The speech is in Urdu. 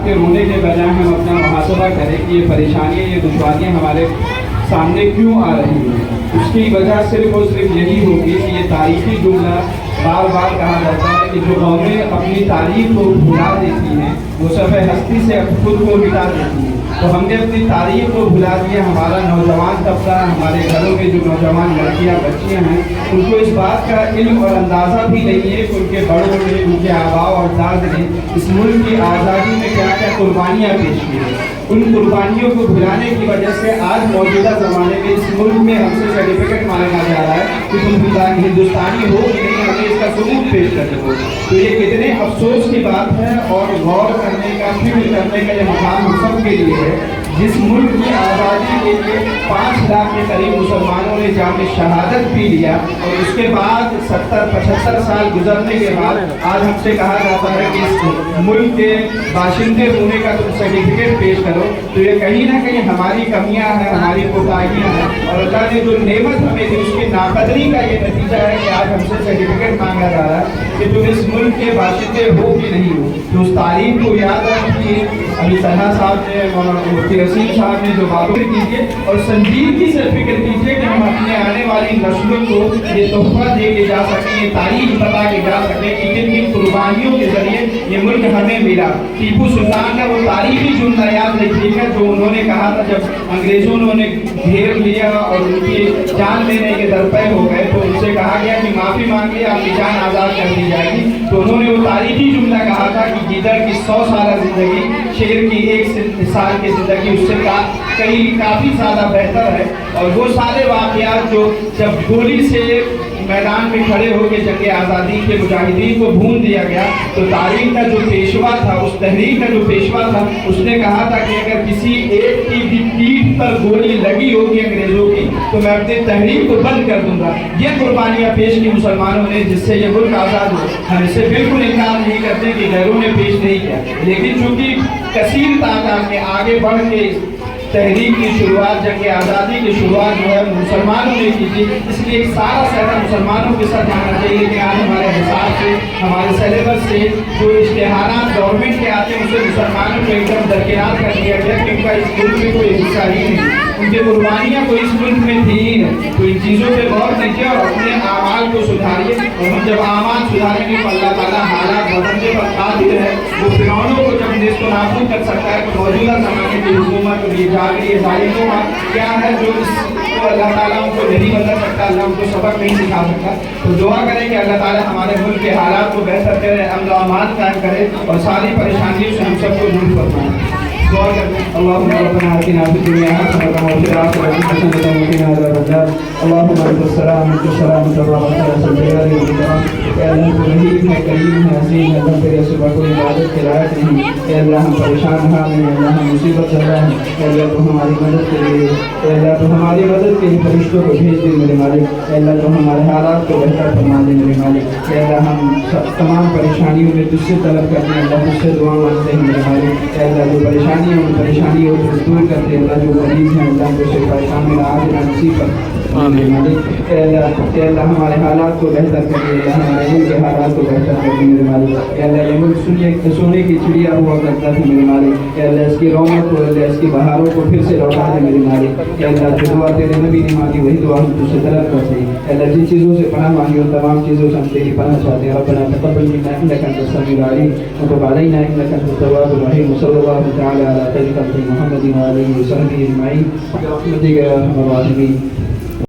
کے رونے کے بجائے ہم اپنا محاسبہ کریں کہ یہ پریشانیاں، یہ دشواریاں ہمارے سامنے کیوں آ رہی ہیں. اس کی وجہ صرف اور صرف یہی ہوگی کہ یہ تاریخی جملہ بار بار کہا جاتا ہے کہ جو قومیں اپنی تاریخ کو بھلا دیتی ہیں وہ صفحہ ہستی سے خود کو مٹا دیتی ہیں. تو ہم نے اپنی تاریخ کو بھلا دیا. ہمارا نوجوان طبقہ، ہمارے گھروں کے جو نوجوان لڑکیاں بچیاں ہیں، ان کو اس بات کا علم اور اندازہ بھی نہیں ہے کہ ان کے بڑوں نے، ان کے آباء و اجداد نے اس ملک کی آزادی میں کیا کیا قربانیاں پیش کی ہیں. ان قربانیوں کو بھلانے کی وجہ سے آج موجودہ زمانے میں اس ملک میں ہم سے سرٹیفکیٹ مانگا جا رہا ہے کہ تم ہندوستانی ہو کہ نہیں، ہمیں اس کا ثبوت پیش کرتے ہو. تو یہ کتنے افسوس کی بات ہے اور غور کرنے کا، فکر کرنے کا یہ مقام ہم سب کے لیے ہے. جس ملک کی آزادی کے لیے 5 لاکھ کے قریب مسلمانوں نے جام شہادت پی لیا اور اس کے بعد 70-75 سال گزرنے کے بعد آج ہم سے کہا جاتا ہے کہ اس ملک کے باشندے ہونے کا تم سرٹیفکیٹ پیش کرو. تو یہ کہیں نہ کہیں ہماری کمیاں ہیں، ہماری کوتاہیاں ہیں، اور اللہ نے جو نعمت ہمیں دی اس کی ناقدری کا یہ نتیجہ ہے کہ آج ہم سے سرٹیفکیٹ مانگا جا رہا ہے کہ تم اس ملک کے باشندے ہو کہ نہیں ہو. تو اس تاریخ کو یاد رکھیے. ابھی طلحہ صاحب نے، مفتی رسیم صاحب نے جو بات کیجیے اور سنجیدگی سے فکر کیجیے کہ ہم اپنے آنے والی نسلوں کو یہ تحفہ دے کے جا سکیں، یہ تاریخ بتا کے جا سکیں کہ کن کن قربانیوں کے ذریعے یہ ملک ہمیں ملا. ٹیپو سلطان کا وہ تاریخی جملہ یاد رکھیے گا جو انہوں نے کہا تھا جب انگریزوں نے انہیں گھیر لیا اور ان کی جان لینے کے درپے ہو گئے تو ان سے کہا گیا کہ معافی مانگیے، آپ کی جان آزاد کر دی جائے گی. تو انہوں نے وہ تاریخی جملہ کہا تھا کہ گیدڑ کی 100 سالہ زندگی شیر کی 1 سال کی زندگی اس سے کافی زیادہ بہتر ہے. اور وہ سارے واقعات جو جب گولی سے میدان میں کھڑے ہو کے جنگ آزادی کے مجاہدین کو بھون دیا گیا تو تاریخ کا جو پیشوا تھا، اس تحریک کا جو پیشوا تھا، اس نے کہا تھا کہ اگر کسی ایک کی بھی پیٹھ پر گولی لگی ہوگی انگریزوں کی تو میں اپنی تحریک کو بند کر دوں گا. یہ قربانیاں پیش کی مسلمانوں نے جس سے یہ ملک آزاد ہو. ہم اس سے بالکل انکار نہیں کرتے کہ غیروں نے پیش نہیں کیا، لیکن چونکہ کثیر تعداد میں آگے بڑھ کے تحریک کی شروعات، جنگ آزادی کی شروعات جو ہے مسلمانوں نے کی تھی، اس لیے ایک سارا سہرا مسلمانوں کے ساتھ جانا چاہیے. کہ آج ہمارے حساب سے، ہمارے سلیبس سے جو اشتہارات گورنمنٹ کے آتے ہیں اسے مسلمانوں کو ایک دم درکنار کر دیا گیا کہ ان کا اس ملک میں کوئی حصہ ہی نہیں، ان کی قربانیاں کوئی اس ملک میں تھی ہی نہیں. تو ان چیزوں پہ غور کیجیے اور اپنے اعمال کو سدھاریے. اور ہم جب اعمال سدھاریں گے تو اللہ تعالیٰ حالات بدلنے پر قادر ہے. وہ فرعونوں کو جب نیست و نابود کر سکتا ہے تو موجودہ زمانے کی حکومت یہ جاگری ظالموں کا کیا ہے جو اللہ تعالیٰ ان کو نہیں بدل سکتا، اللہ ان کو سبق نہیں سکھا سکتا. تو دعا کریں کہ اللہ تعالیٰ ہمارے ملک کے حالات کو بہتر کرے، امن و امان قائم کرے اور ساری پریشانیوں سے ہم سب کو دور فرمائے. دعا کریں. اللهم ربنا آتنا في الدنيا حسنة وفي الآخرة حسنة وقنا عذاب النار. اللهم انت السلام منك السلام تبارك يا ذا الجلال والإكرام. اے اللہ تو رحیم ہے، کریم ہے، عظیم ہے، ہم تیرے سوا کوئی عبادت کے لائق نہیں. اے اللہ ہم پریشان حال ہیں، اے اللہ ہم مصیبت چل رہا ہے. اے اللہ تو ہماری مدد کے لیے، اے اللہ تو ہماری مدد کے لیے فرشتوں کو بھیج دے میرے مالک. اے اللہ تو ہمارے حالات کو بہتر فرما دے میرے مالک. اے اللہ ہم تمام پریشانیوں میں تجھ سے طلب کرتے ہیں، اللہ تجھ سے دعا مانگتے ہیں میرے مالک. اے اللہ جو پریشانیوں کو دور کرتے ہیں، اللہ جو مریض ہیں اللہ کو شفا کاملہ عاجلہ نصیب کر میرے مالک. اے اللہ ہمارے حالات کو بہتر کر دے، اللہ ہمارے ملک کے حالات کو بہتر کر دے میرے مالک. اے اللہ یہ ملک سونے کی چڑیا ہوا کرتا تھا میرے مالک. اے اللہ اس کی رونق کو، اللہ اس کی بہاروں کو پھر سے لوٹا دے میرے مالک. اے اللہ جو دعا تیرے نبی نے مانگی وہی دعا ہم تجھ سے طلب کرتے ہیں. اے اللہ جن چیزوں سے پناہ مانگی ان تمام چیزوں سے ہم تیری پناہ چاہتے ہیں. ربنا تقبل منا انك انت السميع العليم وتب علينا انك انت التواب الرحيم. وصلى الله تعالى على خير خلق محمد وآله وصحبه اجمعين برحمتك يا ارحم الراحمين.